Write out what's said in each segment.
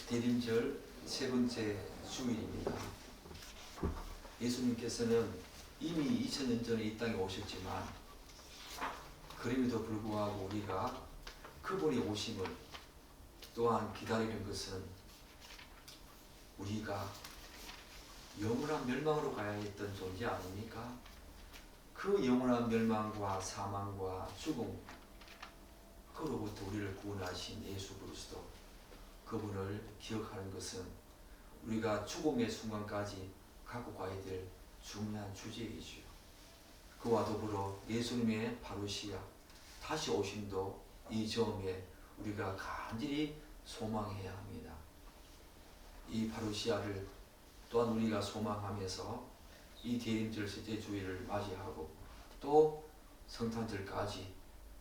대림절 세 번째 주일입니다. 예수님께서는 이미 2000년 전에 이 땅에 오셨지만 그럼에도 불구하고 우리가 그분이 오심을 또한 기다리는 것은 우리가 영원한 멸망으로 가야 했던 존재 아닙니까? 그 영원한 멸망과 사망과 죽음 그로부터 우리를 구원하신 예수 그리스도 그분을 기억하는 것은 우리가 죽음의 순간까지 갖고 가야 될 중요한 주제이지요. 그와 더불어 예수님의 파루시아 다시 오심도 이 점에 우리가 간절히 소망해야 합니다. 이 파루시아를 또한 우리가 소망하면서 이 대림절 셋째 주일을 맞이하고 또 성탄절까지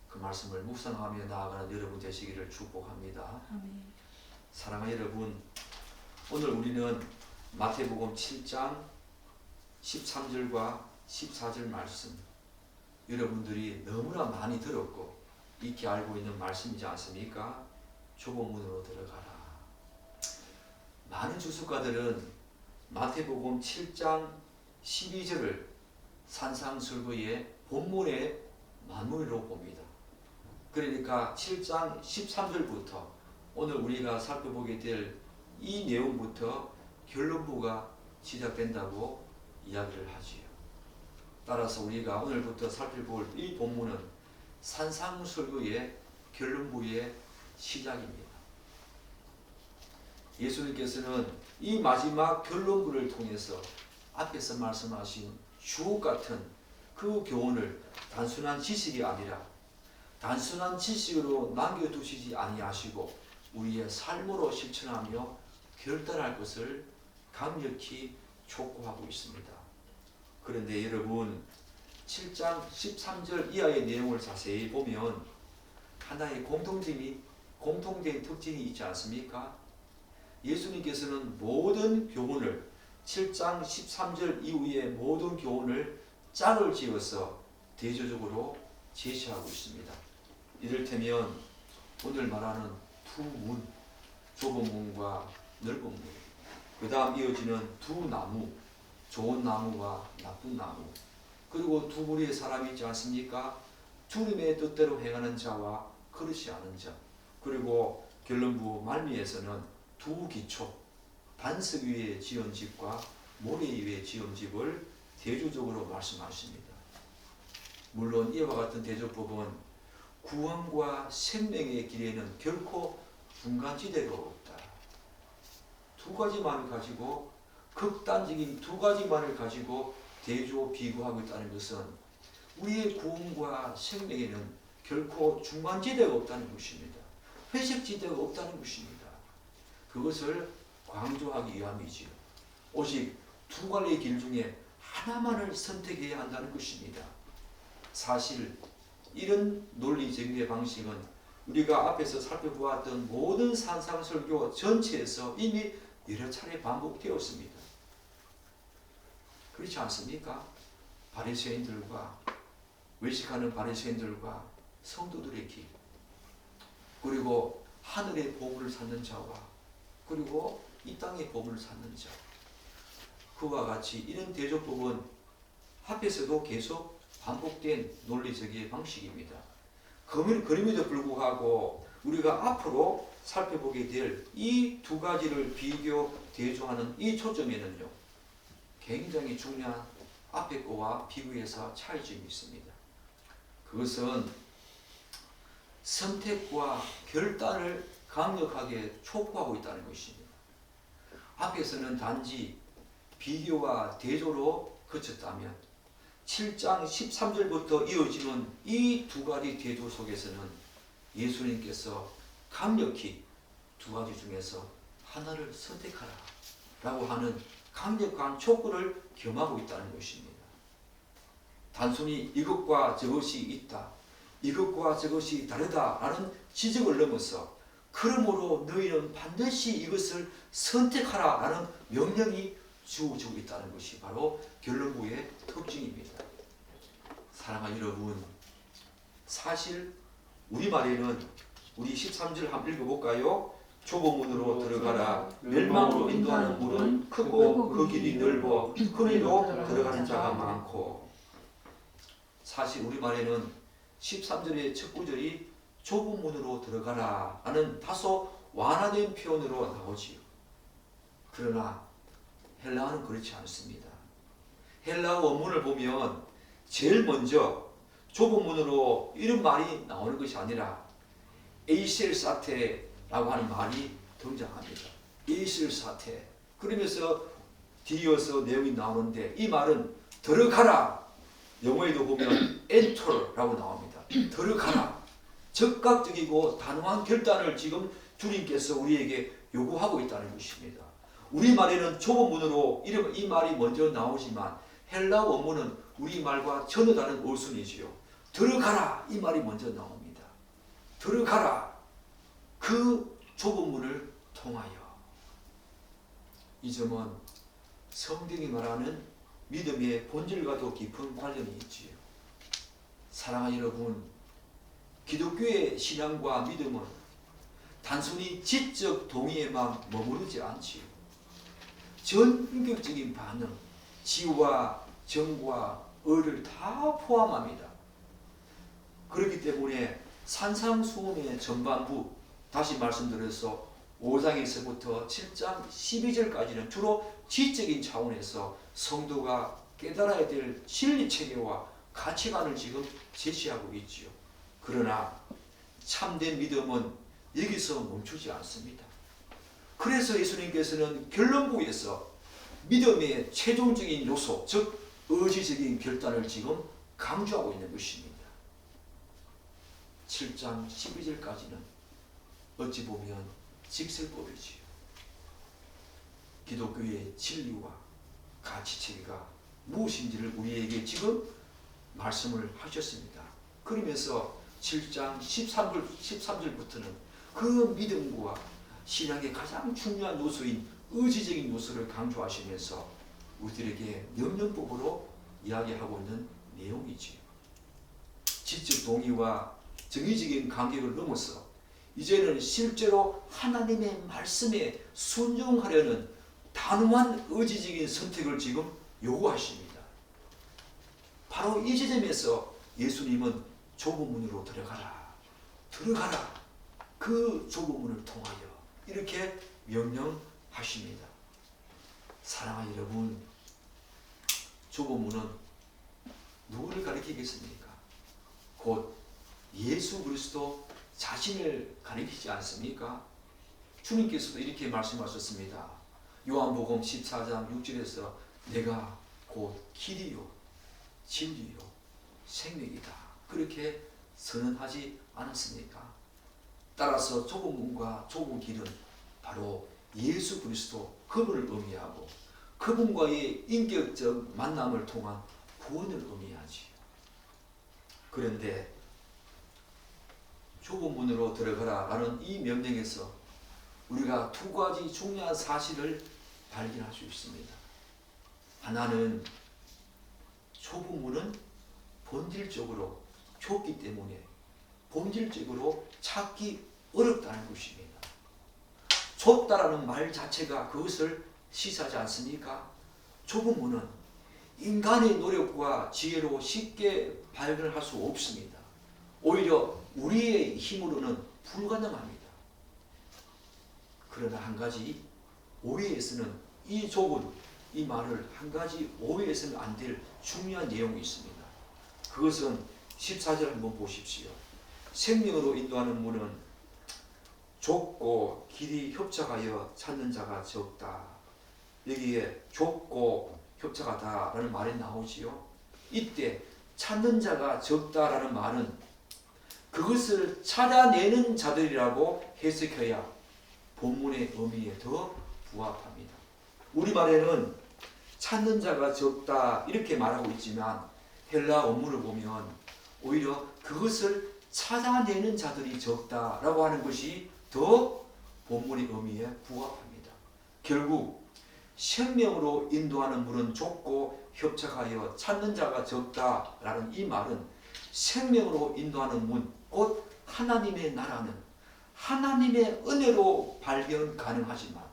그 말씀을 묵상하며 나아가는 여러분 되시기를 축복합니다. 아멘. 사랑하는 여러분, 오늘 우리는 마태복음 7장 13절과 14절 말씀, 여러분들이 너무나 많이 들었고 익히 알고 있는 말씀이지 않습니까? 좁은 문으로 들어가라. 많은 주석가들은 마태복음 7장 12절을 산상수훈의 본문의 만물로 봅니다. 그러니까 7장 13절부터 오늘 우리가 살펴보게 될 이 내용부터 결론부가 시작된다고 이야기를 하지요. 따라서 우리가 오늘부터 살펴볼 이 본문은 산상수훈의 결론부의 시작입니다. 예수님께서는 이 마지막 결론부를 통해서 앞에서 말씀하신 주옥 같은 그 교훈을 단순한 지식이 아니라 단순한 지식으로 남겨두시지 아니하시고 우리의 삶으로 실천하며 결단할 것을 강력히 촉구하고 있습니다. 그런데 여러분 7장 13절 이하의 내용을 자세히 보면 하나의 공통된 특징이 있지 않습니까? 예수님께서는 모든 교훈을 7장 13절 이후의 모든 교훈을 짝을 지어서 대조적으로 제시하고 있습니다. 이를테면 오늘 말하는 두 문, 좁은 문과 넓은 문, 그 다음 이어지는 두 나무, 좋은 나무와 나쁜 나무, 그리고 두 무리의 사람이 있지 않습니까? 주님의 뜻대로 행하는 자와 그렇지 않은 자, 그리고 결론부 말미에서는 두 기초, 반석 위에 지은 집과 모래 위에 지은 집을 대조적으로 말씀하십니다. 물론 이와 같은 대조법은 구원과 생명의 길에는 결코 중간지대가 없다. 두 가지만을 가지고 극단적인 두 가지만을 가지고 대조 비교하고 있다는 것은 우리의 구원과 생명에는 결코 중간지대가 없다는 것입니다. 회색지대가 없다는 것입니다. 그것을 강조하기 위함이지요. 오직 두 갈래의 길 중에 하나만을 선택해야 한다는 것입니다. 사실 이런 논리적인 방식은 우리가 앞에서 살펴보았던 모든 산상설교 전체에서 이미 여러 차례 반복되었습니다. 그렇지 않습니까? 바리새인들과 외식하는 바리새인들과 성도들의 길, 그리고 하늘의 보물을 찾는 자와 그리고 이 땅의 보물을 찾는 자, 그와 같이 이런 대조법은 앞에서도 계속 반복된 논리적인 방식입니다. 그럼에도 불구하고 우리가 앞으로 살펴보게 될 이 두 가지를 비교, 대조하는 이 초점에는요, 굉장히 중요한 앞의 거와 비교해서 차이점이 있습니다. 그것은 선택과 결단을 강력하게 촉구하고 있다는 것입니다. 앞에서는 단지 비교와 대조로 그쳤다면 7장 13절부터 이어지는 이 두 가지 대조 속에서는 예수님께서 강력히 두 가지 중에서 하나를 선택하라 라고 하는 강력한 촉구를 겸하고 있다는 것입니다. 단순히 이것과 저것이 있다, 이것과 저것이 다르다라는 지적을 넘어서 그러므로 너희는 반드시 이것을 선택하라라는 명령이 주어지고 있다는 것이 바로 결론부의 특징입니다. 사랑하는 여러분, 사실 우리말에는 우리 13절 한번 읽어볼까요? 좁은 문으로 들어가라. 멸망으로 인도하는 문은 크고 그 길이 넓어 그리로 들어가는 자가 많고. 사실 우리말에는 13절의 첫 구절이 좁은 문으로 들어가라 하는 다소 완화된 표현으로 나오지요. 그러나 헬라어는 그렇지 않습니다. 헬라어 원문을 보면 제일 먼저 좁은 문으로 이런 말이 나오는 것이 아니라 에이셀 사테라고 하는 말이 등장합니다. 에이셀 사테. 그러면서 뒤이어서 내용이 나오는데 이 말은 들어가라. 영어에도 보면 엔터라고 나옵니다. 들어가라. 적극적이고 단호한 결단을 지금 주님께서 우리에게 요구하고 있다는 것입니다. 우리말에는 좁은 문으로 이 말이 먼저 나오지만 헬라 원문은 우리말과 전혀 다른 어순이지요. 들어가라 이 말이 먼저 나옵니다. 들어가라 그 좁은 문을 통하여. 이 점은 성경이 말하는 믿음의 본질과도 깊은 관련이 있지요. 사랑하는 여러분, 기독교의 신앙과 믿음은 단순히 지적 동의에만 머무르지 않지요. 전인격적인 반응, 지와 정과 의를 다 포함합니다. 그렇기 때문에 산상수훈의 전반부, 다시 말씀드려서 5장에서부터 7장 12절까지는 주로 지적인 차원에서 성도가 깨달아야 될 진리체계와 가치관을 지금 제시하고 있지요. 그러나 참된 믿음은 여기서 멈추지 않습니다. 그래서 예수님께서는 결론부에서 믿음의 최종적인 요소, 즉 의지적인 결단을 지금 강조하고 있는 것입니다. 7장 12절까지는 어찌 보면 직설법이지요. 기독교의 진리와 가치체계가 무엇인지를 우리에게 지금 말씀을 하셨습니다. 그러면서 7장 13절부터는 그 믿음과 신앙의 가장 중요한 요소인 의지적인 요소를 강조하시면서 우리들에게 명령법으로 이야기하고 있는 내용이지요. 지적 동의와 정의적인 간격을 넘어서 이제는 실제로 하나님의 말씀에 순종하려는 단호한 의지적인 선택을 지금 요구하십니다. 바로 이 지점에서 예수님은 좁은 문으로 들어가라. 그 좁은 문을 통하여 이렇게 명령하십니다. 사랑하는 여러분, 좁은 문은 누구를 가리키겠습니까? 곧 예수 그리스도 자신을 가리키지 않습니까? 주님께서도 이렇게 말씀하셨습니다. 요한복음 14장 6절에서 내가 곧 길이요 진리요 생명이다. 그렇게 선언하지 않았습니까? 따라서 좁은 문과 좁은 길은 바로 예수 그리스도 그분을 의미하고 그분과의 인격적 만남을 통한 구원을 의미하지. 그런데 좁은 문으로 들어가라 라는 이 명령에서 우리가 두 가지 중요한 사실을 발견할 수 있습니다. 하나는 좁은 문은 본질적으로 좁기 때문에 본질적으로 찾기 어렵다는 것입니다. 좁다라는 말 자체가 그것을 시사하지 않습니까? 좁은 문은 인간의 노력과 지혜로 쉽게 발견할 수 없습니다. 오히려 우리의 힘으로는 불가능합니다. 그러나 한 가지 오해에서는 이 좁은 이 말을 한 가지 오해해서는 안 될 중요한 내용이 있습니다. 그것은 14절 한번 보십시오. 생명으로 인도하는 문은 좁고 길이 협착하여 찾는 자가 적다. 여기에 좁고 협착하다라는 말이 나오지요. 이때 찾는 자가 적다라는 말은 그것을 찾아내는 자들이라고 해석해야 본문의 의미에 더 부합합니다. 우리말에는 찾는 자가 적다 이렇게 말하고 있지만 헬라 원문을 보면 오히려 그것을 찾아내는 자들이 적다라고 하는 것이 더 본문의 의미에 부합합니다. 결국 생명으로 인도하는 문은 좁고 협착하여 찾는 자가 적다라는 이 말은 생명으로 인도하는 문, 곧 하나님의 나라는 하나님의 은혜로 발견 가능하지만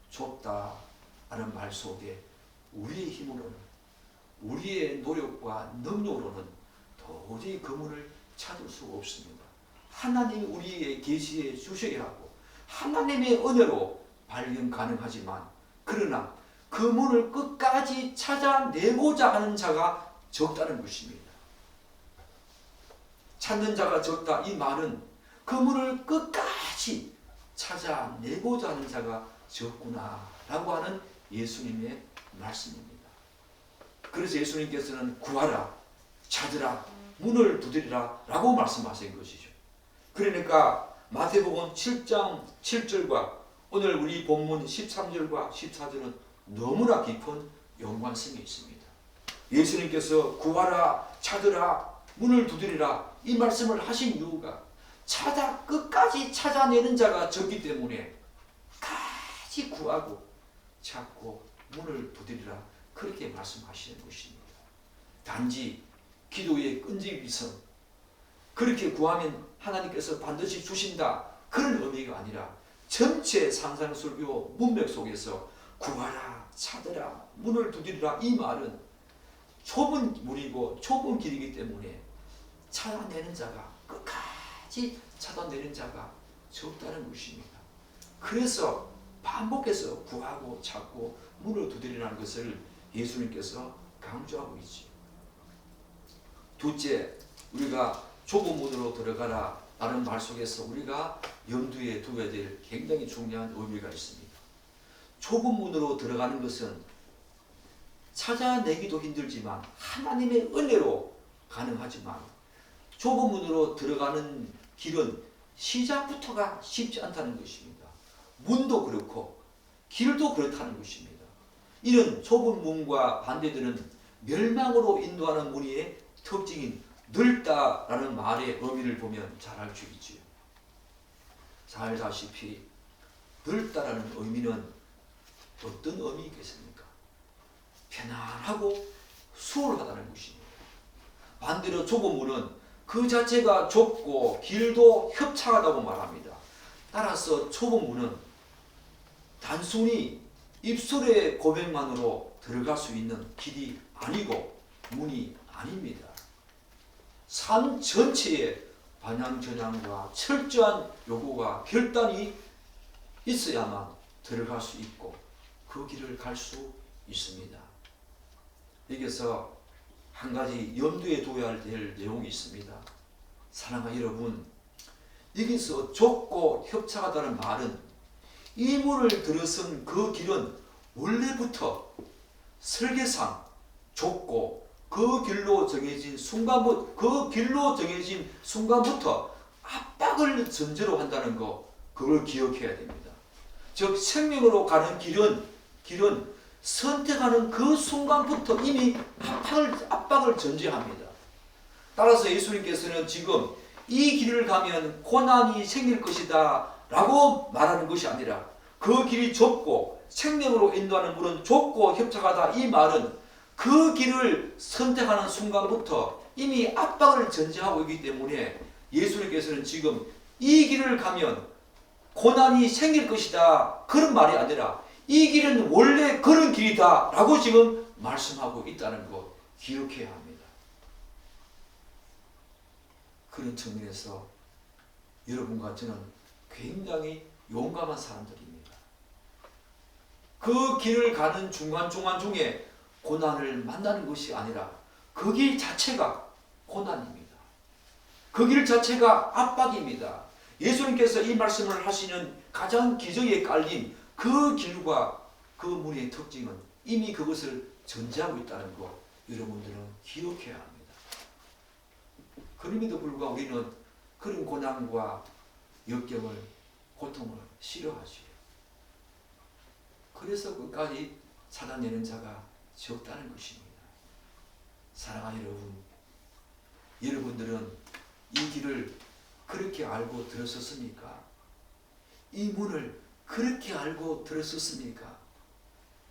좁다라는 말 속에 우리의 힘으로는, 우리의 노력과 능력으로는 도저히 그 문을 찾을 수 없습니다. 하나님이 우리에게 계시해 주셔야 하고 하나님의 은혜로 발견 가능하지만, 그러나 그 문을 끝까지 찾아내고자 하는 자가 적다는 것입니다. 찾는 자가 적다, 이 말은 그 문을 끝까지 찾아내고자 하는 자가 적구나 라고 하는 예수님의 말씀입니다. 그래서 예수님께서는 구하라, 찾으라, 문을 두드리라 라고 말씀하신 것이죠. 그러니까 마태복음 7장 7절과 오늘 우리 본문 13절과 14절은 너무나 깊은 연관성이 있습니다. 예수님께서 구하라, 찾으라, 문을 두드리라 이 말씀을 하신 이유가 끝까지 찾아내는 자가 적기 때문에 끝까지 구하고 찾고 문을 두드리라 그렇게 말씀하시는 것입니다. 단지 기도의 끈질기 있음, 그렇게 구하면 하나님께서 반드시 주신다 그런 의미가 아니라 전체 산상수교 문맥 속에서 구하라, 찾으라, 문을 두드리라 이 말은 좁은 문이고 좁은 길이기 때문에 찾아내는 자가, 끝까지 찾아내는 자가 적다는 것입니다. 그래서 반복해서 구하고 찾고 문을 두드리라는 것을 예수님께서 강조하고 있지요. 둘째, 우리가 좁은 문으로 들어가라 라는 말 속에서 우리가 염두에 두어야 될 굉장히 중요한 의미가 있습니다. 좁은 문으로 들어가는 것은 찾아내기도 힘들지만 하나님의 은혜로 가능하지만, 좁은 문으로 들어가는 길은 시작부터가 쉽지 않다는 것입니다. 문도 그렇고 길도 그렇다는 것입니다. 이런 좁은 문과 반대되는 멸망으로 인도하는 문의 특징인 넓다라는 말의 의미를 보면 잘 알 수 있지요. 잘 알다시피 넓다라는 의미는 어떤 의미겠습니까? 편안하고 수월하다는 것입니다. 반대로 좁은 문은 그 자체가 좁고 길도 협착하다고 말합니다. 따라서 좁은 문은 단순히 입술의 고백만으로 들어갈 수 있는 길이 아니고 문이 아닙니다. 삶 전체에 반향전향과 철저한 요구가 결단이 있어야만 들어갈 수 있고 그 길을 갈 수 있습니다. 여기서 한 가지 염두에 둬야 될 내용이 있습니다. 사랑하는 여러분, 여기서 좁고 협착하다는 말은 이 문을 들어선 그 길은 원래부터 설계상 좁고 그 길로 정해진 순간부터 압박을 전제로 한다는 거, 그걸 기억해야 됩니다. 즉 생명으로 가는 길은 선택하는 그 순간부터 이미 압박을 전제합니다. 따라서 예수님께서는 지금 이 길을 가면 고난이 생길 것이다 라고 말하는 것이 아니라, 그 길이 좁고 생명으로 인도하는 문은 좁고 협착하다 이 말은 그 길을 선택하는 순간부터 이미 압박을 전제하고 있기 때문에 예수님께서는 지금 이 길을 가면 고난이 생길 것이다 그런 말이 아니라 이 길은 원래 그런 길이다 라고 지금 말씀하고 있다는 거 기억해야 합니다. 그런 측면에서 여러분과 저는 굉장히 용감한 사람들입니다. 그 길을 가는 중간중간 중에 고난을 만나는 것이 아니라 그 길 자체가 고난입니다. 그 길 자체가 압박입니다. 예수님께서 이 말씀을 하시는 가장 기저에 깔린 그 길과 그 문의 특징은 이미 그것을 전제하고 있다는 것, 여러분들은 기억해야 합니다. 그럼에도 불구하고 우리는 그런 고난과 역경을, 고통을 싫어하지요. 그래서 끝까지 찾아내는 자가 적다는 것입니다. 사랑하는 여러분, 여러분들은 이 길을 그렇게 알고 들었었습니까? 이 문을 그렇게 알고 들었었습니까?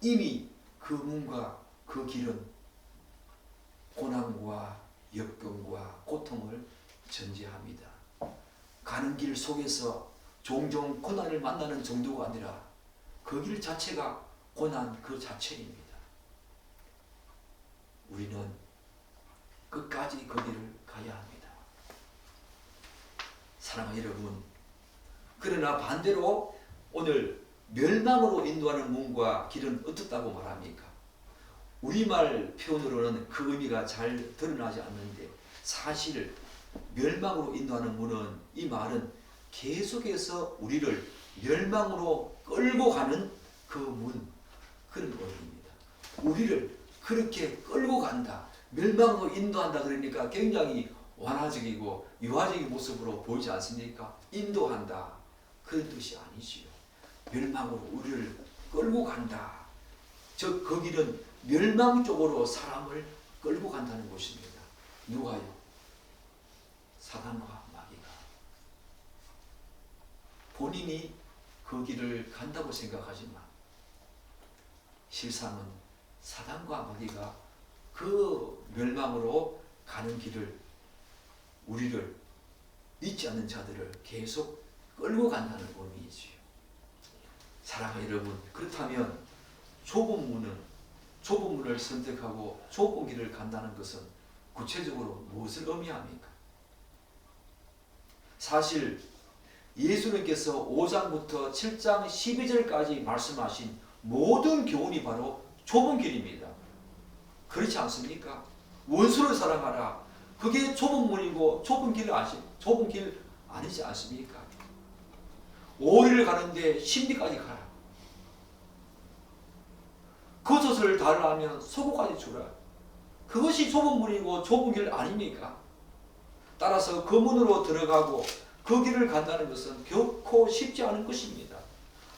이미 그 문과 그 길은 고난과 역경과 고통을 전제합니다. 가는 길 속에서 종종 고난을 만나는 정도가 아니라 그 길 자체가 고난 그 자체입니다. 우리는 끝까지 그 길을 가야 합니다. 사랑하는 여러분, 그러나 반대로 오늘 멸망으로 인도하는 문과 길은 어떻다고 말합니까? 우리말 표현으로는 그 의미가 잘 드러나지 않는데 사실 멸망으로 인도하는 문은 이 말은 계속해서 우리를 멸망으로 끌고 가는 그 문, 그런 의미입니다. 우리를 그렇게 끌고 간다, 멸망으로 인도한다 그러니까 굉장히 완화적이고 유화적인 모습으로 보이지 않습니까? 인도한다, 그런 뜻이 아니지요. 멸망으로 우리를 끌고 간다. 즉 그 길은 멸망 쪽으로 사람을 끌고 간다는 것입니다. 누가요? 사단과 마귀가. 본인이 그 길을 간다고 생각하지만 실상은 사단과 마귀가 그 멸망으로 가는 길을, 우리를, 믿지 않는 자들을 계속 끌고 간다는 의미이지요. 사랑하는 여러분, 그렇다면 좁은 문을 선택하고 좁은 길을 간다는 것은 구체적으로 무엇을 의미합니까? 사실 예수님께서 5장부터 7장 12절까지 말씀하신 모든 교훈이 바로 좁은 길입니다. 그렇지 않습니까? 원수를 사랑하라. 그게 좁은 문이고 좁은 길 아니지 않습니까? 오리를 가는데 심리까지 가라. 겉옷을 달라하면 속옷까지 주라. 그것이 좁은 문이고 좁은 길 아닙니까? 따라서 그 문으로 들어가고 그 길을 간다는 것은 결코 쉽지 않은 것입니다.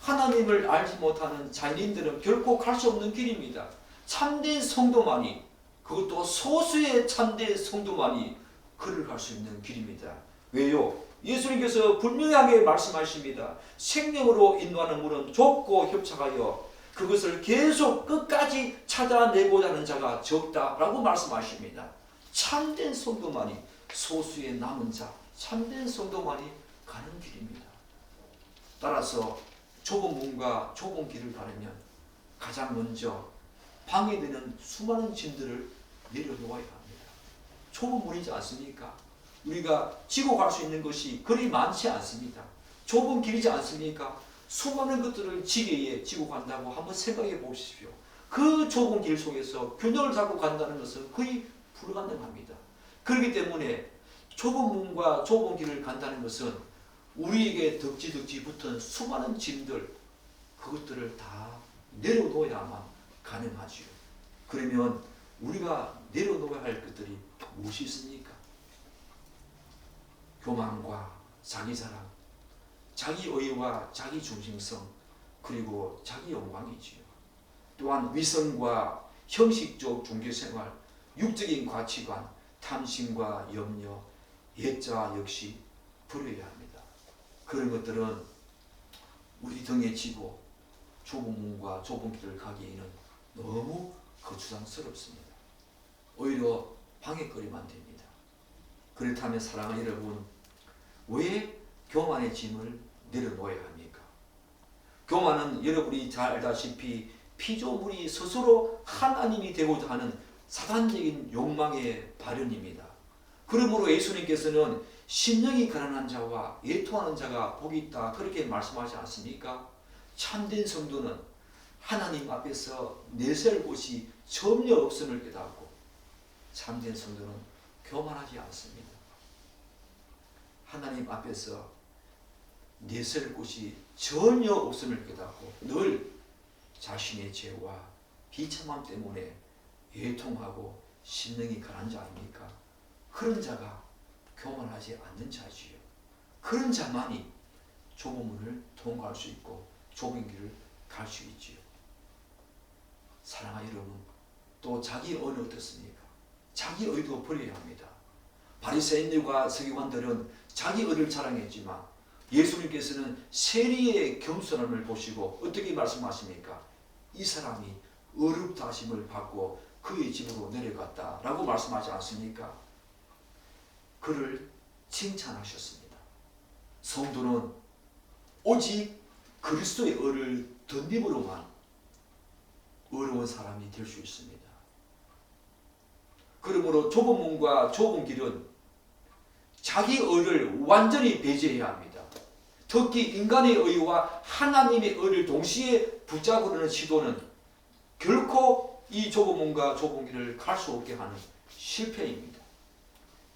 하나님을 알지 못하는 자연인들은 결코 갈 수 없는 길입니다. 참된 성도만이, 그것도 소수의 참된 성도만이 그를 갈 수 있는 길입니다. 왜요? 예수님께서 분명하게 말씀하십니다. 생명으로 인도하는 문은 좁고 협착하여 그것을 계속 끝까지 찾아내고자 하는 자가 적다라고 말씀하십니다. 참된 성도만이, 소수의 남은 자, 참된 성도만이 가는 길입니다. 따라서 좁은 문과 좁은 길을 가려면 가장 먼저 방해되는 수많은 짐들을 내려놓아야 합니다. 좁은 문이지 않습니까? 우리가 지고 갈 수 있는 것이 그리 많지 않습니다. 좁은 길이지 않습니까? 수많은 것들을 지게에 지고 간다고 한번 생각해 보십시오. 그 좁은 길 속에서 균형을 잡고 간다는 것은 거의 불가능합니다. 그렇기 때문에 좁은 문과 좁은 길을 간다는 것은 우리에게 덕지덕지 붙은 수많은 짐들, 그것들을 다 내려놓아야만 가능하지요. 그러면 우리가 내려놓아야 할 것들이 무엇이 있습니까? 교만과 자기사랑, 자기의와 자기중심성, 그리고 자기 영광이지요. 또한 위선과 형식적 종교생활, 육적인 가치관, 탐심과 염려, 예자 역시 버려야 합니다. 그런 것들은 우리 등에 지고 좁은 문과 좁은 길을 가기에는 너무 거추장스럽습니다. 오히려 방해거리만 됩니다. 그렇다면 사랑하는 여러분, 왜 교만의 짐을 내려놓아야 합니까? 교만은 여러분이 잘 알다시피 피조물이 스스로 하나님이 되고자 하는 사단적인 욕망의 발현입니다. 그러므로 예수님께서는 심령이 가난한 자와 애통하는 자가 복이 있다, 그렇게 말씀하지 않습니까? 참된 성도는 하나님 앞에서 내세울 곳이 전혀 없음을 깨닫고, 참된 성도는 교만하지 않습니다. 하나님 앞에서 내세울 곳이 전혀 없음을 깨닫고 늘 자신의 죄와 비참함 때문에 애통하고 심령이 가난한 자 아닙니까? 그런 자가 교만하지 않는 자지요. 그런 자만이 좁은 문을 통과할 수 있고 좁은 길을 갈 수 있지요. 사랑하는 여러분, 또 자기 의는 어떻습니까? 자기 의도 버려야 합니다. 바리새인들과 서기관들은 자기 의를 자랑했지만 예수님께서는 세리의 겸손함을 보시고 어떻게 말씀하십니까? 이 사람이 어렵다 하심을 받고 그의 집으로 내려갔다라고 말씀하지 않습니까? 그를 칭찬하셨습니다. 성도는 오직 그리스도의 의를 덧입으로만 의로운 사람이 될 수 있습니다. 그러므로 좁은 문과 좁은 길은 자기 의를 완전히 배제해야 합니다. 특히 인간의 의와 하나님의 의를 동시에 붙잡으려는 시도는 결코 이 좁은 문과 좁은 길을 갈 수 없게 하는 실패입니다.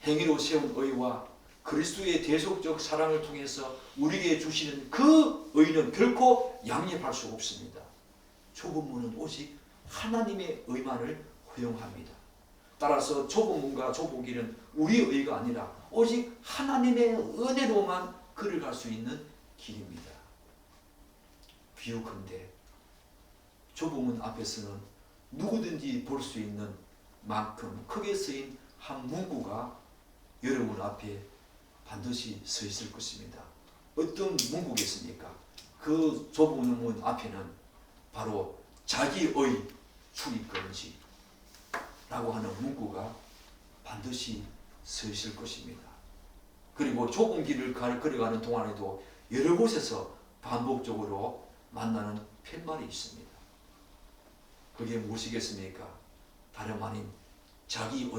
행위로 세운 의와 그리스도의 대속적 사랑을 통해서 우리에게 주시는 그 의는 결코 양립할 수 없습니다. 좁은 문은 오직 하나님의 의만을 허용합니다. 따라서 좁은 문과 좁은 길은 우리의 의가 아니라 오직 하나님의 은혜로만 걸어갈 수 있는 길입니다. 비유컨대 좁은 문 앞에서는 누구든지 볼 수 있는 만큼 크게 쓰인 한 문구가 여러분 앞에 반드시 서 있을 것입니다. 어떤 문구겠습니까? 그 좁은 문 앞에는 바로 자기의 출입금지 라고 하는 문구가 반드시 서 있을 것입니다. 그리고 좁은 길을 걸어가는 동안에도 여러 곳에서 반복적으로 만나는 팻말이 있습니다. 그게 무엇이겠습니까? 다름 아닌 자기의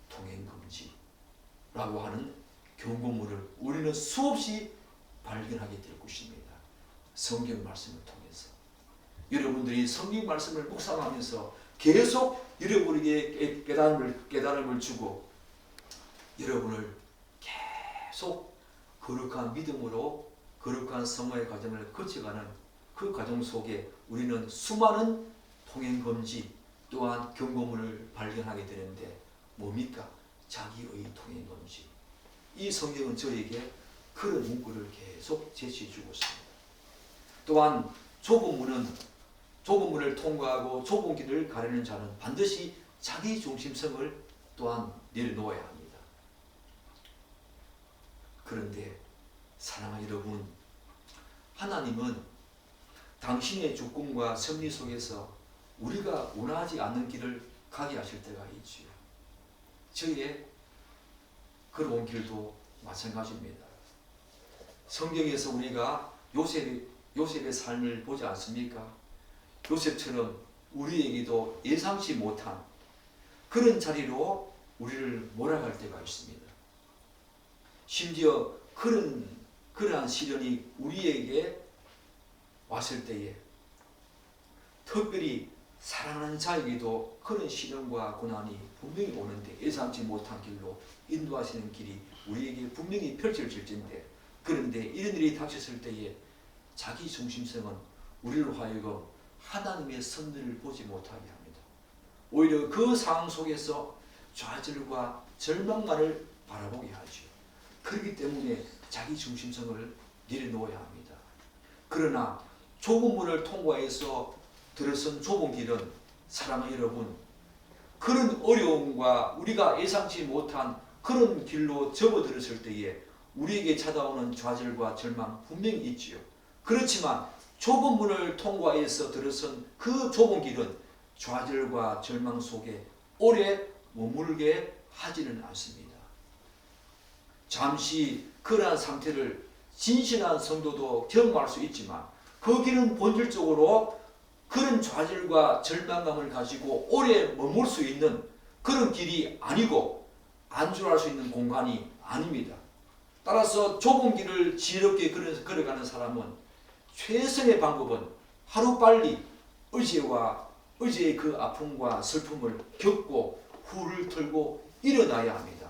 통행금지라고 하는 경고문을 우리는 수없이 발견하게 될 것입니다. 성경 말씀을 통해서 여러분들이 성경 말씀을 묵상하면서 계속 여러분에게 깨달음을 주고 여러분을 계속 거룩한 믿음으로 거룩한 성화의 과정을 거쳐가는 그 과정 속에 우리는 수많은 통행금지 또한 경고문을 발견하게 되는데 뭡니까? 자기의 통행금지. 이 성경은 저에게 그런 문구를 계속 제시해 주고 있습니다. 또한 좁은 문을 통과하고 좁은 길을 가려는 자는 반드시 자기 중심성을 또한 내려놓아야 합니다. 그런데 사랑하는 여러분, 하나님은 당신의 주권과 섭리 속에서 우리가 원하지 않는 길을 가게 하실 때가 있지요. 저의 걸어온 길도 마찬가지입니다. 성경에서 우리가 요셉의 삶을 보지 않습니까? 요셉처럼 우리에게도 예상치 못한 그런 자리로 우리를 몰아갈 때가 있습니다. 심지어 그러한 시련이 우리에게 왔을 때에 특별히 사랑하는 자에게도 그런 시련과 고난이 분명히 오는데 예상치 못한 길로 인도하시는 길이 우리에게 분명히 펼쳐질진데 그런데 이런 일이 닥쳤을 때에 자기 중심성은 우리를 하여금 하나님의 섭리를 보지 못하게 합니다. 오히려 그 상황 속에서 좌절과 절망만을 바라보게 하죠. 그렇기 때문에 자기 중심성을 내려놓아야 합니다. 그러나 좁은 문을 통과해서 들어선 좁은 길은 사랑하는 여러분, 그런 어려움과 우리가 예상치 못한 그런 길로 접어들었을 때에 우리에게 찾아오는 좌절과 절망 분명히 있지요. 그렇지만 좁은 문을 통과해서 들어선 그 좁은 길은 좌절과 절망 속에 오래 머물게 하지는 않습니다. 잠시 그러한 상태를 진실한 성도도 경험할 수 있지만 그 길은 본질적으로 그런 좌절과 절망감을 가지고 오래 머물 수 있는 그런 길이 아니고 안주할 수 있는 공간이 아닙니다. 따라서 좁은 길을 지혜롭게 걸어가는 사람은 최선의 방법은 하루빨리 어제의 그 아픔과 슬픔을 겪고 후를 털고 일어나야 합니다.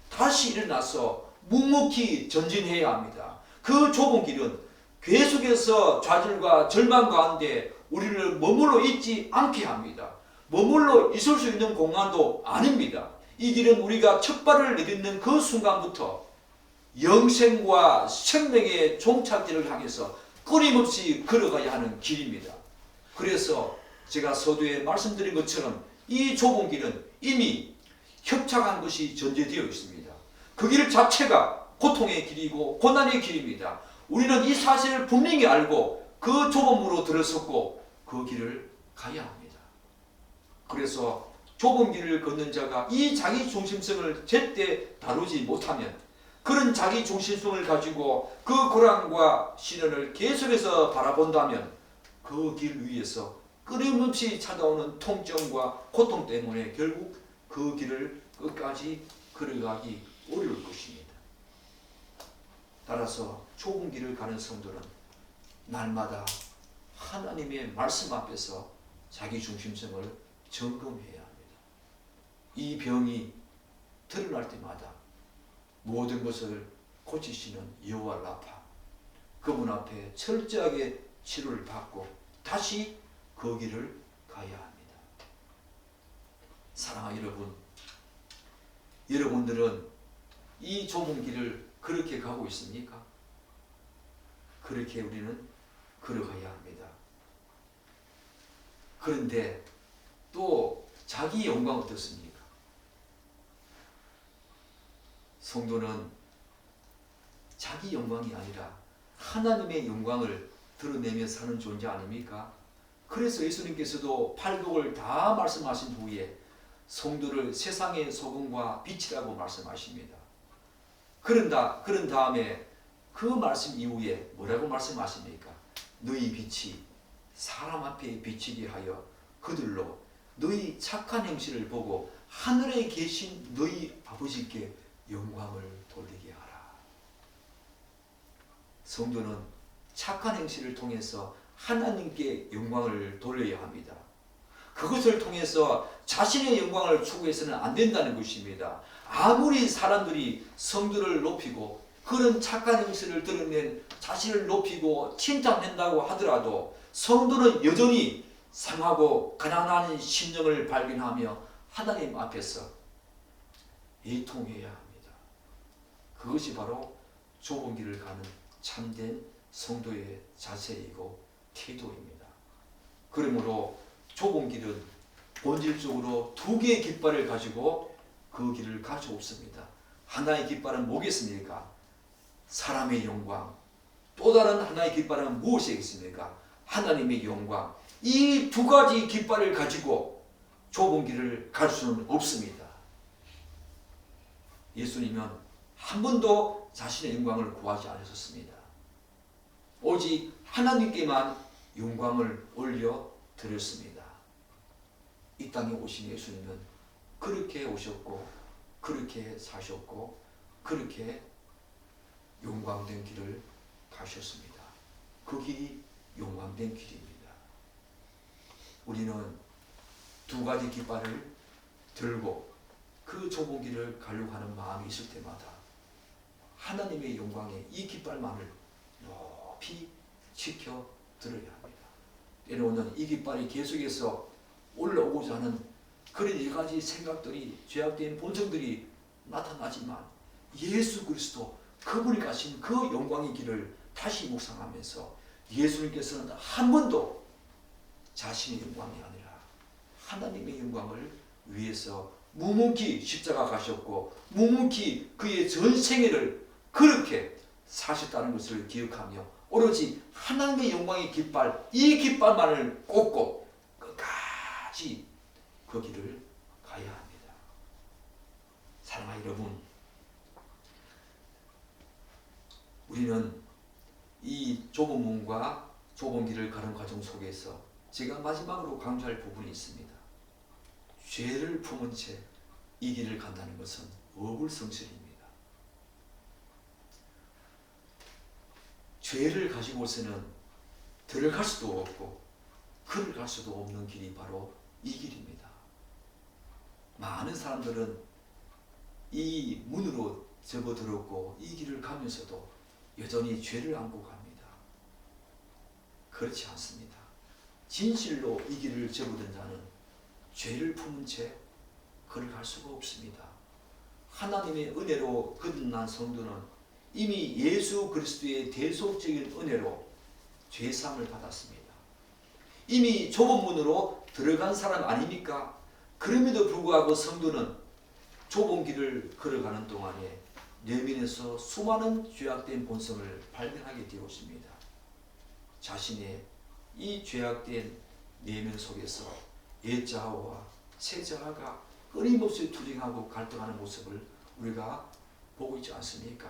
다시 일어나서 묵묵히 전진해야 합니다. 그 좁은 길은 계속해서 좌절과 절망 가운데 우리를 머물러 있지 않게 합니다. 머물러 있을 수 있는 공간도 아닙니다. 이 길은 우리가 첫 발을 내딛는 그 순간부터 영생과 생명의 종착지를 향해서 끊임없이 걸어가야 하는 길입니다. 그래서 제가 서두에 말씀드린 것처럼 이 좁은 길은 이미 협착한 것이 전제되어 있습니다. 그 길 자체가 고통의 길이고 고난의 길입니다. 우리는 이 사실을 분명히 알고 그 좁은 문으로 들어섰고 그 길을 가야 합니다. 그래서 좁은 길을 걷는 자가 이 자기 중심성을 제때 다루지 못하면 그런 자기 중심성을 가지고 그 고난과 시련을 계속해서 바라본다면 그 길 위에서 끊임없이 찾아오는 통증과 고통 때문에 결국 그 길을 끝까지 걸어가기 어려울 것입니다. 따라서 좁은 길을 가는 성도는 날마다 하나님의 말씀 앞에서 자기 중심성을 점검해야 합니다. 이 병이 드러날 때마다 모든 것을 고치시는 여호와 라파, 그분 앞에 철저하게 치료를 받고 다시 그 길을 가야 합니다. 사랑하는 여러분, 여러분들은 이 좁은 길을 그렇게 가고 있습니까? 그렇게 우리는 걸어가야 합니다. 그런데 또 자기 영광 어떻습니까? 성도는 자기 영광이 아니라 하나님의 영광을 드러내며 사는 존재 아닙니까? 그래서 예수님께서도 팔복을 다 말씀하신 후에 성도를 세상의 소금과 빛이라고 말씀하십니다. 그런 다음에 그 말씀 이후에 뭐라고 말씀하십니까? 너희 빛이 사람 앞에 비치게 하여 그들로 너희 착한 행실을 보고 하늘에 계신 너희 아버지께 영광을 돌리게 하라. 성도는 착한 행실을 통해서 하나님께 영광을 돌려야 합니다. 그것을 통해서 자신의 영광을 추구해서는 안 된다는 것입니다. 아무리 사람들이 성도를 높이고 그런 착한 행실을 드러낸 자신을 높이고 칭찬한다고 하더라도 성도는 여전히 상하고 가난한 심령을 발견하며 하나님 앞에서 애통해야 합니다. 그것이 바로 좁은 길을 가는 참된 성도의 자세이고 태도입니다. 그러므로 좁은 길은 본질적으로 두 개의 깃발을 가지고 그 길을 가져옵습니다. 하나의 깃발은 뭐겠습니까? 사람의 영광. 또 다른 하나의 깃발은 무엇이겠습니까? 하나님의 영광. 이 두 가지 깃발을 가지고 좁은 길을 갈 수는 없습니다. 예수님은 한 번도 자신의 영광을 구하지 않으셨습니다. 오직 하나님께만 영광을 올려 드렸습니다. 이 땅에 오신 예수님은 그렇게 오셨고 그렇게 사셨고 그렇게 영광된 길을 가셨습니다. 그 길이 영광된 길입니다. 우리는 두 가지 깃발을 들고 그 좁은 길을 가려고 하는 마음이 있을 때마다 하나님의 영광에 이 깃발만을 높이 지켜들어야 합니다. 때로는 이 깃발이 계속해서 올라오고자 하는 그런 여러 가지 생각들이 죄악된 본성들이 나타나지만 예수 그리스도 그분이 가신 그 영광의 길을 다시 묵상하면서 예수님께서는 한 번도 자신의 영광이 아니라 하나님의 영광을 위해서 묵묵히 십자가 가셨고 묵묵히 그의 전 생애를 그렇게 사셨다는 것을 기억하며 오로지 하나님의 영광의 깃발, 이 깃발만을 꽂고 끝까지 그 길을 가야 합니다. 사랑하는 여러분, 우리는 이 좁은 문과 좁은 길을 가는 과정 속에서 제가 마지막으로 강조할 부분이 있습니다. 죄를 품은 채 이 길을 간다는 것은 어불성설입니다. 죄를 가지고서는 들어갈 수도 없고 걸어갈 수도 없는 길이 바로 이 길입니다. 많은 사람들은 이 문으로 접어들었고 이 길을 가면서도 여전히 죄를 안고 갑니다. 그렇지 않습니다. 진실로 이 길을 접어든 자는 죄를 품은 채 걸어갈 수가 없습니다. 하나님의 은혜로 거듭난 성도는 이미 예수 그리스도의 대속적인 은혜로 죄사함을 받았습니다. 이미 좁은 문으로 들어간 사람 아닙니까? 그럼에도 불구하고 성도는 좁은 길을 걸어가는 동안에 내면에서 수많은 죄악된 본성을 발견하게 되었습니다. 자신의 이 죄악된 내면 속에서 옛자아와 새자아가 끊임없이 투쟁하고 갈등하는 모습을 우리가 보고 있지 않습니까?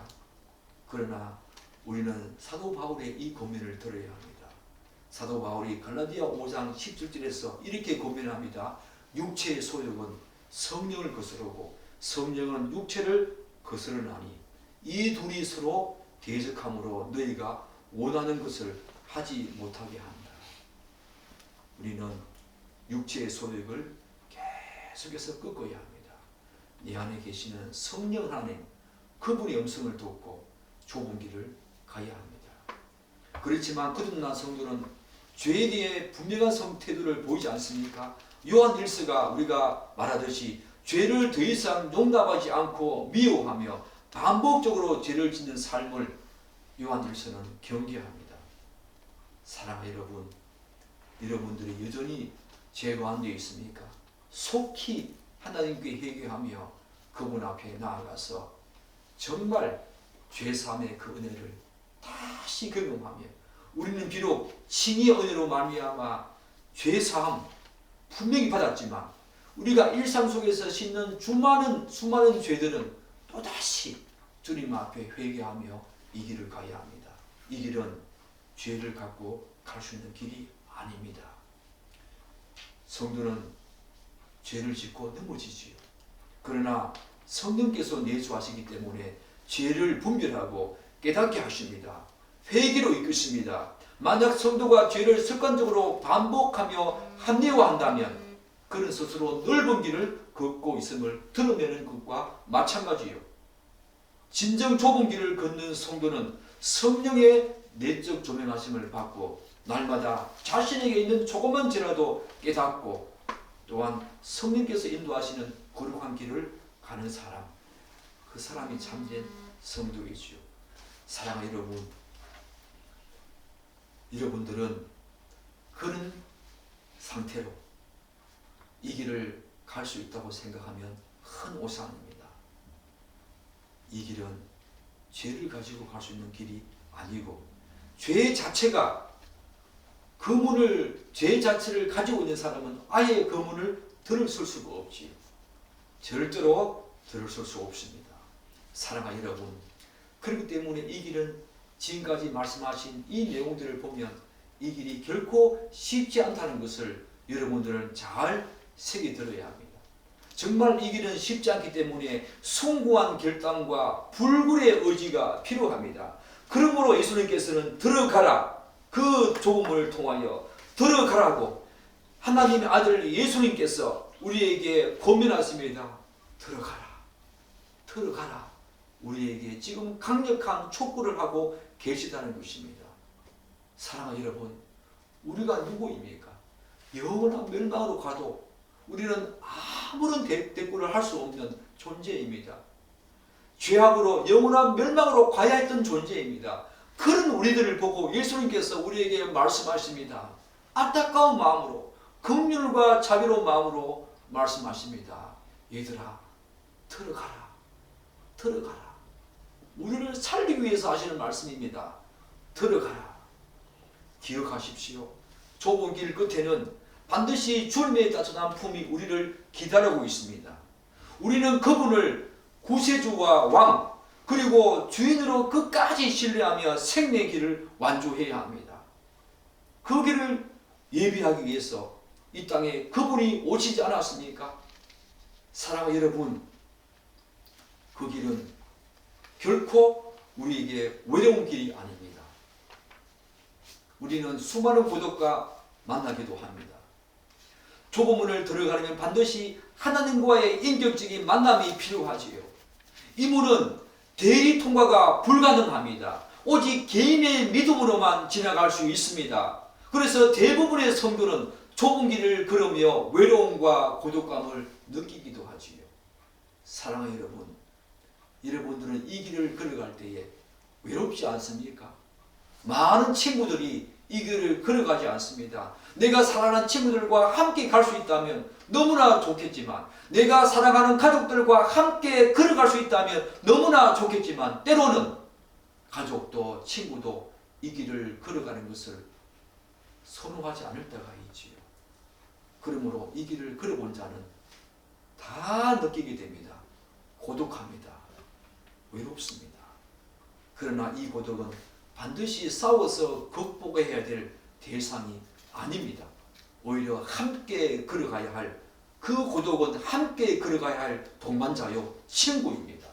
그러나 우리는 사도 바울의 이 고민을 들어야 합니다. 사도 바울이 갈라디아 5장 17절에서 이렇게 고민합니다. 육체의 소욕은 성령을 거스르고 성령은 육체를 거스르나니 이 둘이 서로 대적함으로 너희가 원하는 것을 하지 못하게 한다. 우리는 육체의 소욕을 계속해서 꺾어야 합니다. 내 안에 계시는 성령 하나님, 그분의 음성을 듣고 좁은 길을 가야 합니다. 그렇지만 거듭난 성도는 죄에 대해 분명한 태도를 보이지 않습니까? 요한 1서가 우리가 말하듯이 죄를 더 이상 용납하지 않고 미워하며 반복적으로 죄를 짓는 삶을 요한 1서는 경계합니다. 사랑하는 여러분, 여러분들이 여전히 죄 가운데 있습니까? 속히 하나님께 회개하며 그분 앞에 나아가서 정말 죄사함의 그 은혜를 다시 경험하며 우리는 비록 칭의의 은혜로 말미암아 죄사함 분명히 받았지만 우리가 일상 속에서 씻는 수많은 죄들은 또다시 주님 앞에 회개하며 이 길을 가야 합니다. 이 길은 죄를 갖고 갈 수 있는 길이 아닙니다. 성도는 죄를 짓고 넘어지지요. 그러나 성령께서 내주하시기 때문에 죄를 분별하고 깨닫게 하십니다. 회개로 이끄십니다. 만약 성도가 죄를 습관적으로 반복하며 합리화한다면 그는 스스로 넓은 길을 걷고 있음을 드러내는 것과 마찬가지요. 진정 좁은 길을 걷는 성도는 성령의 내적 조명하심을 받고 날마다 자신에게 있는 조그만 죄라도 깨닫고 또한 성령께서 인도하시는 거룩한 길을 가는 사람, 그 사람이 참된 성도이지요. 사랑하는 여러분, 여러분들은 그런 상태로 이 길을 갈 수 있다고 생각하면 큰 오산입니다. 이 길은 죄를 가지고 갈 수 있는 길이 아니고 죄 자체가 그 문을, 죄 자체를 가지고 있는 사람은 아예 그 문을 들어설 수가 없지요. 절대로 들어설 수 없습니다. 사랑하는 여러분, 그렇기 때문에 이 길은 지금까지 말씀하신 이 내용들을 보면 이 길이 결코 쉽지 않다는 것을 여러분들은 잘 새겨들어야 합니다. 정말 이 길은 쉽지 않기 때문에 숭고한 결단과 불굴의 의지가 필요합니다. 그러므로 예수님께서는 들어가라, 그 복음을 통하여 들어가라고 하나님의 아들 예수님께서 우리에게 권면하십니다. 들어가라. 우리에게 지금 강력한 촉구를 하고 계시다는 것입니다. 사랑하는 여러분, 우리가 누구입니까? 영원한 멸망으로 가도 우리는 아무런 대꾸를 할 수 없는 존재입니다. 죄악으로 영원한 멸망으로 가야 했던 존재입니다. 그런 우리들을 보고 예수님께서 우리에게 말씀하십니다. 안타까운 마음으로, 긍휼과 자비로운 마음으로 말씀하십니다. 얘들아, 들어가라. 우리를 살리기 위해서 하시는 말씀입니다. 들어가라. 기억하십시오. 좁은 길 끝에는 반드시 주님의 따뜻한 품이 우리를 기다리고 있습니다. 우리는 그분을 구세주와 왕, 그리고 주인으로 끝까지 신뢰하며 생명의 길을 완주해야 합니다. 그 길을 예비하기 위해서 이 땅에 그분이 오시지 않았습니까? 사랑하는 여러분, 그 길은 결코 우리에게 외로운 길이 아닙니다. 우리는 수많은 고독과 만나기도 합니다. 좁은 문을 들어가려면 반드시 하나님과의 인격적인 만남이 필요하지요. 이 문은 대리 통과가 불가능합니다. 오직 개인의 믿음으로만 지나갈 수 있습니다. 그래서 대부분의 성도는 좁은 길을 걸으며 외로움과 고독감을 느끼기도 하지요. 사랑하는 여러분, 여러분들은 이 길을 걸어갈 때에 외롭지 않습니까? 많은 친구들이 이 길을 걸어가지 않습니다. 내가 사랑하는 친구들과 함께 갈 수 있다면 너무나 좋겠지만, 내가 사랑하는 가족들과 함께 걸어갈 수 있다면 너무나 좋겠지만, 때로는 가족도 친구도 이 길을 걸어가는 것을 선호하지 않을 때가 있지요. 그러므로 이 길을 걸어본 자는 다 느끼게 됩니다. 고독합니다. 외롭습니다. 그러나 이 고독은 반드시 싸워서 극복해야 될 대상이 아닙니다. 오히려 함께 걸어가야 할, 그 고독은 함께 걸어가야 할 동반자요, 친구입니다.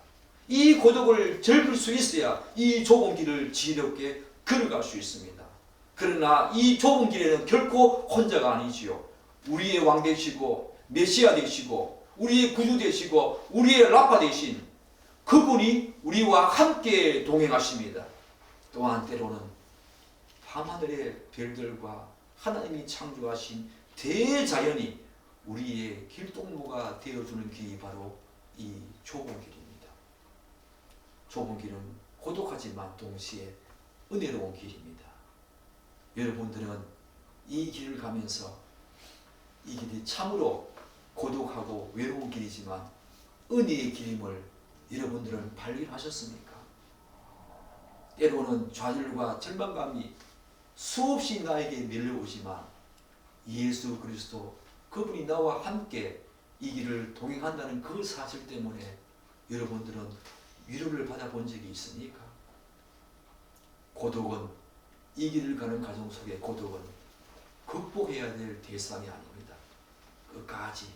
이 고독을 즐길 수 있어야 이 좁은 길을 지혜롭게 걸어갈 수 있습니다. 그러나 이 좁은 길에는 결코 혼자가 아니지요. 우리의 왕 되시고 메시아 되시고 우리의 구주 되시고 우리의 라파 되신 그분이 우리와 함께 동행하십니다. 또한 때로는 밤하늘의 별들과 하나님이 창조하신 대자연이 우리의 길동무가 되어주는 길이 바로 이 좁은 길입니다. 좁은 길은 고독하지만 동시에 은혜로운 길입니다. 여러분들은 이 길을 가면서 이 길이 참으로 고독하고 외로운 길이지만 은혜의 길임을 여러분들은 발견하셨습니까? 때로는 좌절과 절망감이 수없이 나에게 밀려오지만 예수 그리스도 그분이 나와 함께 이 길을 동행한다는 그 사실 때문에 여러분들은 위로를 받아본 적이 있습니까? 고독은 이 길을 가는 과정 속에 고독은 극복해야 될 대상이 아닙니다. 끝까지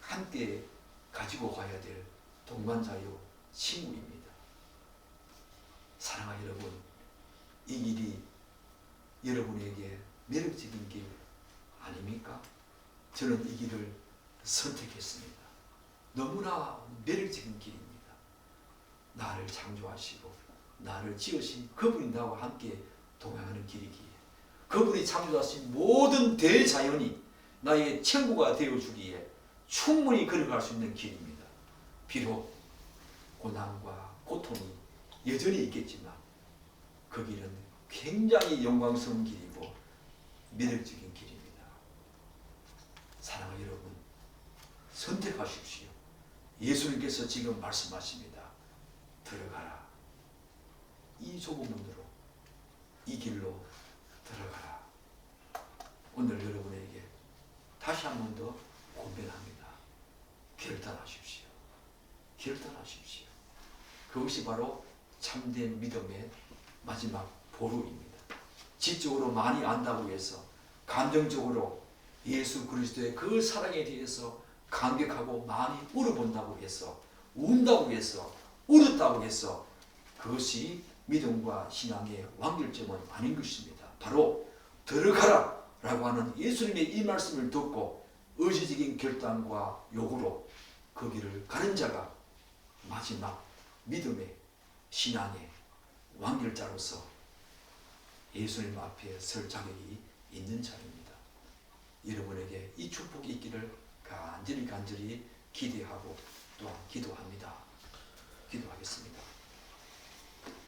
함께 가지고 가야 될 동반자요 친구입니다. 사랑하는 여러분, 이 길이 여러분에게 매력적인 길 아닙니까? 저는 이 길을 선택했습니다. 너무나 매력적인 길입니다. 나를 창조하시고 나를 지으신 그분이 나와 함께 동행하는 길이기에 그분이 창조하신 모든 대자연이 나의 친구가 되어주기에 충분히 걸어갈 수 있는 길입니다. 비록 고난과 고통이 여전히 있겠지만 그 길은 굉장히 영광스러운 길이고 매력적인 길입니다. 사랑하는 여러분, 선택하십시오. 예수님께서 지금 말씀하십니다. 들어가라. 이 좁은 문으로, 이 길로 들어가라. 오늘 여러분에게 다시 한 번 더 권면합니다. 결단하십시오. 결단하십시오. 그것이 바로 참된 믿음의 마지막 보루입니다. 지적으로 많이 안다고 해서 감정적으로 예수 그리스도의 그 사랑에 대해서 감격하고 많이 울어본다고 해서 운다고 해서 울었다고 해서 그것이 믿음과 신앙의 완결점은 아닌 것입니다. 바로 들어가라 라고 하는 예수님의 이 말씀을 듣고 의지적인 결단과 요구로 그 길을 가는 자가 마지막 믿음의 신앙의 완결자로서 예수님 앞에 설 자격이 있는 자입니다. 여러분에게 이 축복이 있기를 간절히 기대하고 또한 기도합니다. 기도하겠습니다.